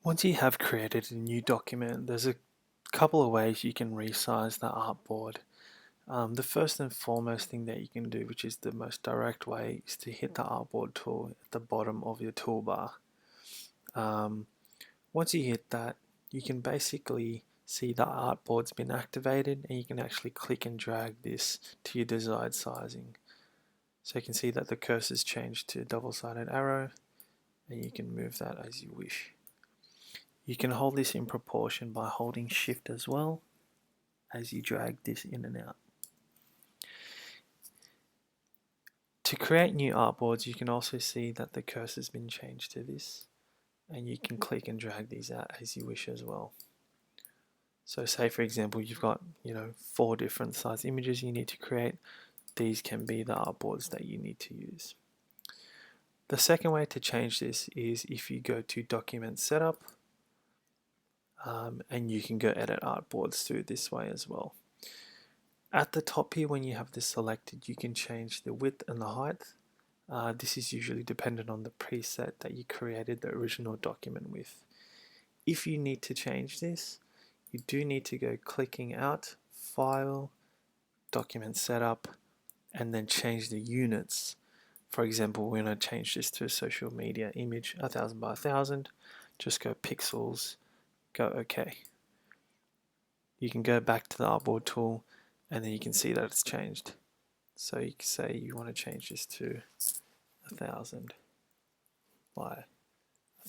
Once you have created a new document, there's a couple of ways you can resize the artboard. The first and foremost thing that you can do, which is the most direct way, is to hit the artboard tool at the bottom of your toolbar. Once you hit that, you can basically see the artboard's been activated, and you can actually click and drag this to your desired sizing. So you can see that the cursor's changed to a double-sided arrow, and you can move that as you wish. You can hold this in proportion by holding Shift as well as you drag this in and out. To create new artboards, you can also see that the cursor's been changed to this, and you can click and drag these out as you wish as well. So say for example you've got 4 different size images you need to create. These can be the artboards that you need to use. The second way to change this is if you go to Document Setup, and you can go edit artboards through this way as well. At the top here, when you have this selected, you can change the width and the height. This is usually dependent on the preset that you created the original document with. If you need to change this, you do need to go clicking out, File, Document Setup, and then change the units. For example, we're going to change this to a social media image, 1000 by 1000. Just go pixels, go OK. You can go back to the artboard tool, and then you can see that it's changed. So you can say you want to change this to 1000 by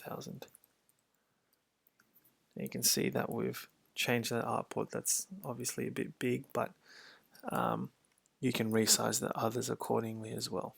1000. And you can see that we've changed that artboard. That's obviously a bit big, but you can resize the others accordingly as well.